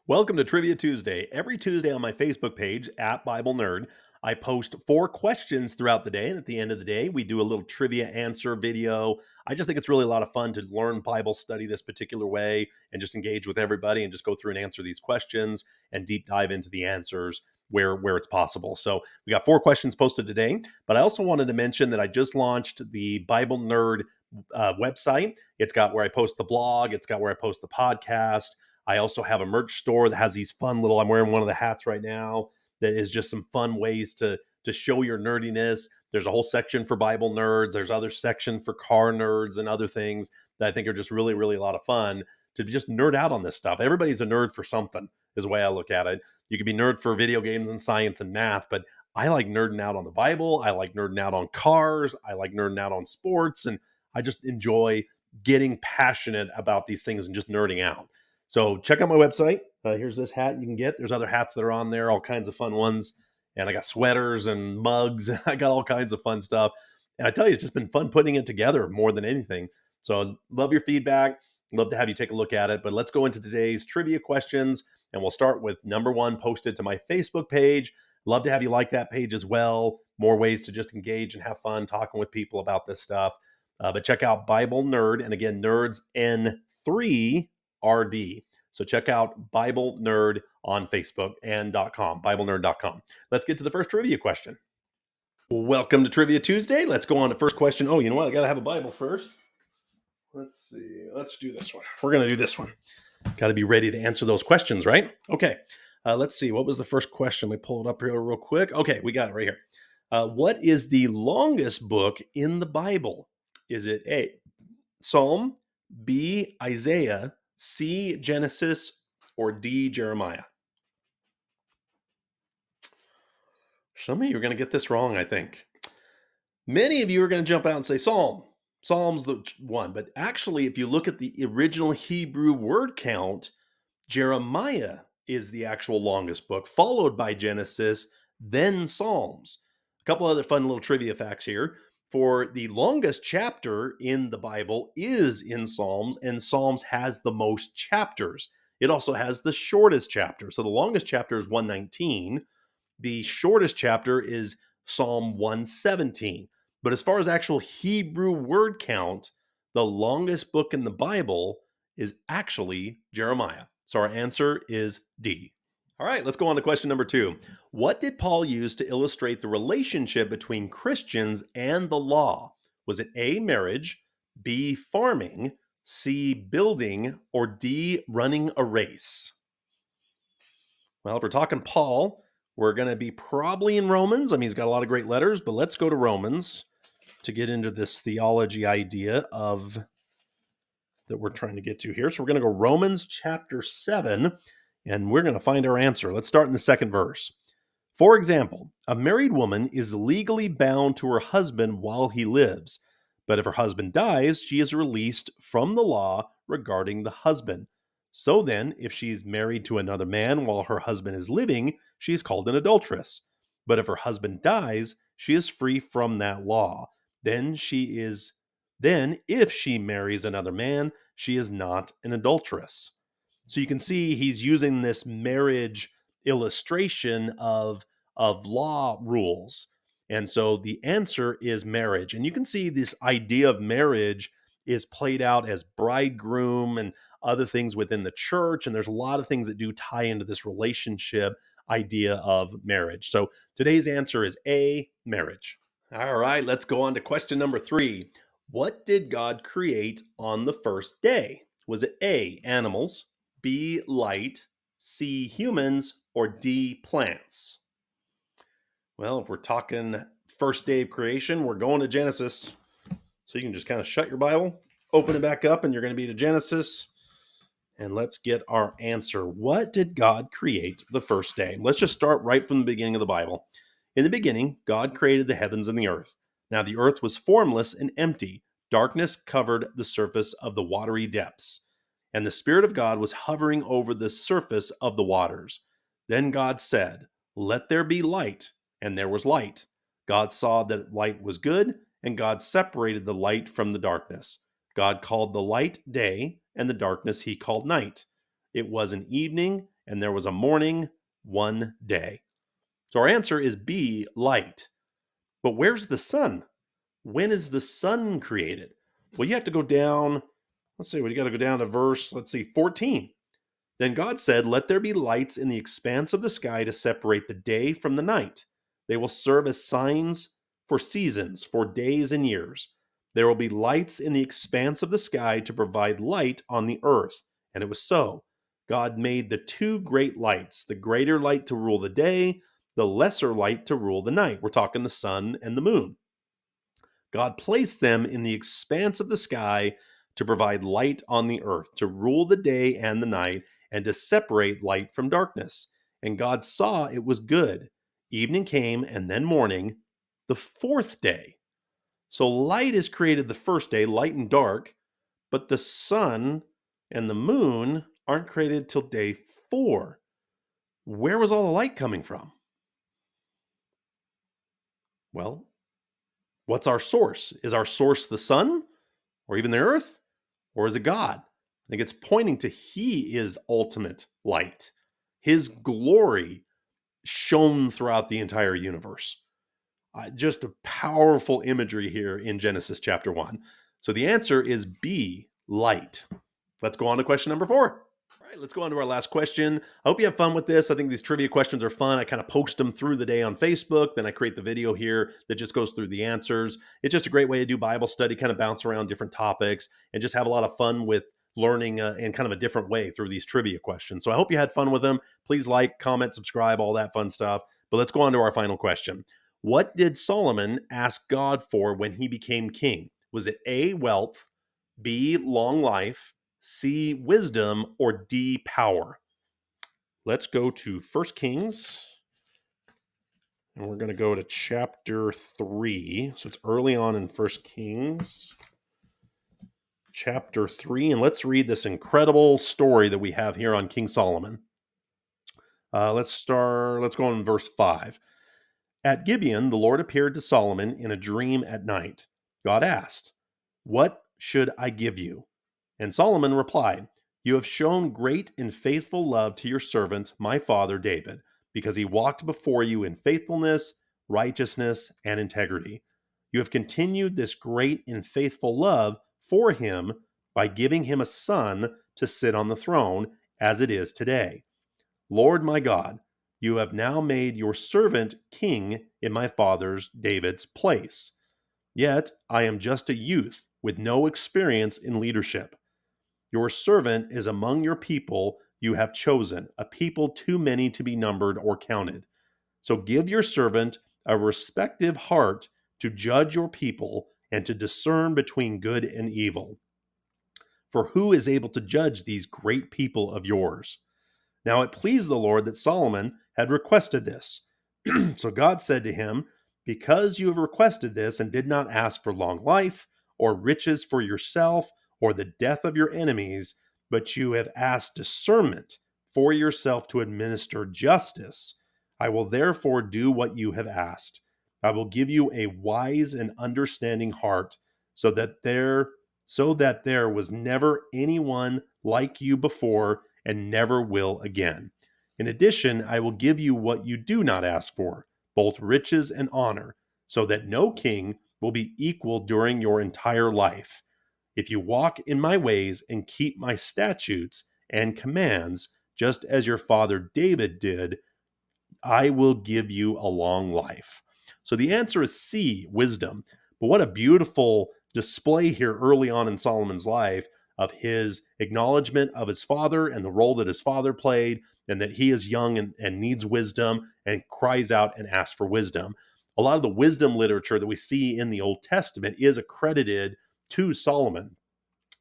Welcome to Trivia Tuesday. Every Tuesday on my Facebook page at Bible Nerd, I post 4 questions throughout the day. And at the end of the day, we do a little trivia answer video. I just think it's really a lot of fun to learn Bible study this particular way and just engage with everybody and just go through and answer these questions and deep dive into the answers where it's possible. So we got 4 questions posted today. But I also wanted to mention that I just launched the Bible Nerd website. It's got where I post the blog, it's got where I post the podcast. I also have a merch store that has these fun little, I'm wearing one of the hats right now that is just some fun ways to show your nerdiness. There's a whole section for Bible nerds. There's other section for car nerds and other things that I think are just really, really a lot of fun to just nerd out on this stuff. Everybody's a nerd for something is the way I look at it. You could be nerd for video games and science and math, but I like nerding out on the Bible. I like nerding out on cars. I like nerding out on sports. And I just enjoy getting passionate about these things and just nerding out. So check out my website. Here's this hat you can get. There's other hats that are on there, all kinds of fun ones. And I got sweaters and mugs. I got all kinds of fun stuff. And I tell you, it's just been fun putting it together more than anything. So love your feedback. Love to have you take a look at it. But let's go into today's trivia questions. And we'll start with number 1 posted to my Facebook page. Love to have you like that page as well. More ways to just engage and have fun talking with people about this stuff. But check out Bible Nerd. And again, nerds N3 RD. So check out Bible Nerd on Facebook and .com, BibleNerd.com. Let's get to the first trivia question. Welcome to Trivia Tuesday. Let's go on to first question. Oh, you know what? I got to have a Bible first. Let's see. Let's do this one. We're going to do this one. Got to be ready to answer those questions, right? Okay. Let's see. What was the first question? We pull it up here real quick. Okay, we got it right here. What is the longest book in the Bible? Is it A, Psalm, B, Isaiah, C, Genesis, or D, Jeremiah? Some of you are going to get this wrong, I think. Many of you are going to jump out and say Psalm. Psalm's the one. But actually, if you look at the original Hebrew word count, Jeremiah is the actual longest book, followed by Genesis, then Psalms. A couple other fun little trivia facts here. For the longest chapter in the Bible is in Psalms, and Psalms has the most chapters. It also has the shortest chapter. So the longest chapter is 119. The shortest chapter is Psalm 117. But as far as actual Hebrew word count, the longest book in the Bible is actually Jeremiah. So our answer is D. All right, let's go on to question number 2. What did Paul use to illustrate the relationship between Christians and the law? Was it A, marriage, B, farming, C, building, or D, running a race? Well, if we're talking Paul, we're going to be probably in Romans. I mean, he's got a lot of great letters, but let's go to Romans to get into this theology idea of that we're trying to get to here. So we're going to go Romans chapter 7, and we're going to find our answer. Let's start in the second verse. For example, a married woman is legally bound to her husband while he lives, but if her husband dies, she is released from the law regarding the husband. So then, if she is married to another man while her husband is living, she is called an adulteress. But if her husband dies, she is free from that law. Then if she marries another man, she is not an adulteress. So you can see he's using this marriage illustration of law rules. And so the answer is marriage. And you can see this idea of marriage is played out as bridegroom and other things within the church. And there's a lot of things that do tie into this relationship idea of marriage. So today's answer is A, marriage. All right, let's go on to question number 3. What did God create on the first day? Was it A, animals, B, light, C, humans, or D, plants? Well, if we're talking first day of creation, we're going to Genesis. So you can just kind of shut your Bible, open it back up, and you're going to be to Genesis. And let's get our answer. What did God create the first day? Let's just start right from the beginning of the Bible. In the beginning, God created the heavens and the earth. Now the earth was formless and empty. Darkness covered the surface of the watery depths. And the Spirit of God was hovering over the surface of the waters. Then God said, "Let there be light," and there was light. God saw that light was good, and God separated the light from the darkness. God called the light day, and the darkness he called night. It was an evening, and there was a morning, one day. So our answer is B, light. But where's the sun? When is the sun created? Well, you have to go down. Let's see, you got to go down to verse, 14. Then God said, "Let there be lights in the expanse of the sky to separate the day from the night. They will serve as signs for seasons, for days and years. There will be lights in the expanse of the sky to provide light on the earth." And it was so. God made the two great lights, the greater light to rule the day, the lesser light to rule the night. We're talking the sun and the moon. God placed them in the expanse of the sky to provide light on the earth, to rule the day and the night, and to separate light from darkness. And God saw it was good. Evening came, and then morning, the fourth day. So light is created the first day, light and dark, but the sun and the moon aren't created till day 4. Where was all the light coming from? Well, what's our source? Is our source the sun or even the earth? Or is it God? I think it's pointing to He is ultimate light. His glory shone throughout the entire universe. Just a powerful imagery here in Genesis chapter 1. So the answer is B, light. Let's go on to question number 4. All right, let's go on to our last question. I hope you have fun with this. I think these trivia questions are fun. I kind of post them through the day on Facebook. Then I create the video here that just goes through the answers. It's just a great way to do Bible study, kind of bounce around different topics and just have a lot of fun with learning in kind of a different way through these trivia questions. So I hope you had fun with them. Please like, comment, subscribe, all that fun stuff. But let's go on to our final question. What did Solomon ask God for when he became king? Was it A, wealth, B, long life, C, wisdom, or D, power? Let's go to 1 Kings, and we're going to go to chapter 3. So it's early on in 1 Kings, chapter 3, and let's read this incredible story that we have here on King Solomon. Let's go on verse 5. At Gibeon, the Lord appeared to Solomon in a dream at night. God asked, "What should I give you?" And Solomon replied, "You have shown great and faithful love to your servant, my father David, because he walked before you in faithfulness, righteousness, and integrity. You have continued this great and faithful love for him by giving him a son to sit on the throne, as it is today. Lord my God, you have now made your servant king in my father's David's place. Yet I am just a youth with no experience in leadership. Your servant is among your people you have chosen, a people too many to be numbered or counted. So give your servant a respective heart to judge your people and to discern between good and evil. For who is able to judge these great people of yours?" Now it pleased the Lord that Solomon had requested this. So God said to him, "Because you have requested this and did not ask for long life, or riches for yourself, or the death of your enemies, but you have asked discernment for yourself to administer justice, I will therefore do what you have asked. I will give you a wise and understanding heart, so that there was never anyone like you before and never will again. In addition, I will give you what you do not ask for, both riches and honor, so that no king will be equal during your entire life. If you walk in my ways and keep my statutes and commands, just as your father David did, I will give you a long life." So the answer is C, wisdom. But what a beautiful display here early on in Solomon's life of his acknowledgement of his father and the role that his father played, and that he is young and needs wisdom and cries out and asks for wisdom. A lot of the wisdom literature that we see in the Old Testament is accredited to Solomon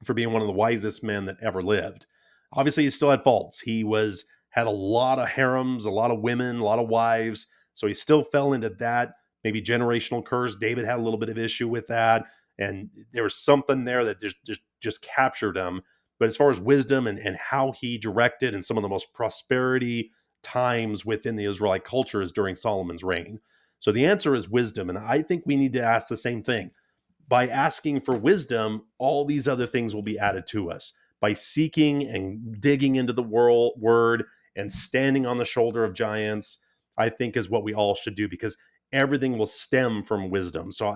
for being one of the wisest men that ever lived. Obviously, he still had faults. Had a lot of harems, a lot of women, a lot of wives. So he still fell into that maybe generational curse. David had a little bit of issue with that, and there was something there that just captured him. But as far as wisdom and how he directed, and some of the most prosperity times within the Israelite culture is during Solomon's reign. So the answer is wisdom, and I think we need to ask the same thing. By asking for wisdom, all these other things will be added to us. By seeking and digging into the word and standing on the shoulder of giants, I think is what we all should do, because everything will stem from wisdom. So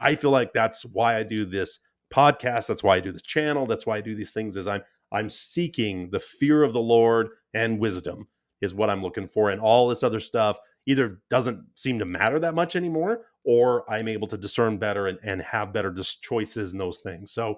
I feel like that's why I do this podcast. That's why I do this channel. That's why I do these things, is I'm seeking the fear of the Lord, and wisdom is what I'm looking for. And all this other stuff either doesn't seem to matter that much anymore, or I'm able to discern better and have better choices in those things. So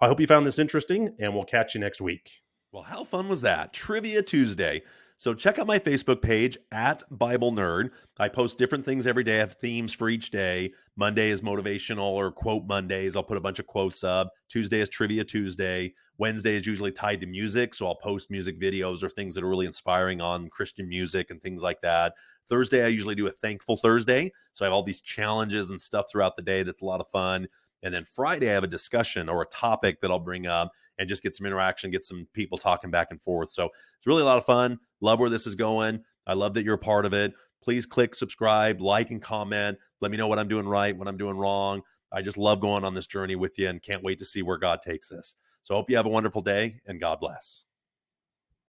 I hope you found this interesting, and we'll catch you next week. Well, how fun was that? Trivia Tuesday. So check out my Facebook page at Bible Nerd. I post different things every day. I have themes for each day. Monday is motivational or quote Mondays. I'll put a bunch of quotes up. Tuesday is Trivia Tuesday. Wednesday is usually tied to music. So I'll post music videos or things that are really inspiring on Christian music and things like that. Thursday, I usually do a Thankful Thursday. So I have all these challenges and stuff throughout the day that's a lot of fun. And then Friday, I have a discussion or a topic that I'll bring up and just get some interaction, get some people talking back and forth. So it's really a lot of fun. Love where this is going. I love that you're a part of it. Please click subscribe, like, and comment. Let me know what I'm doing right, what I'm doing wrong. I just love going on this journey with you and can't wait to see where God takes us. So I hope you have a wonderful day, and God bless.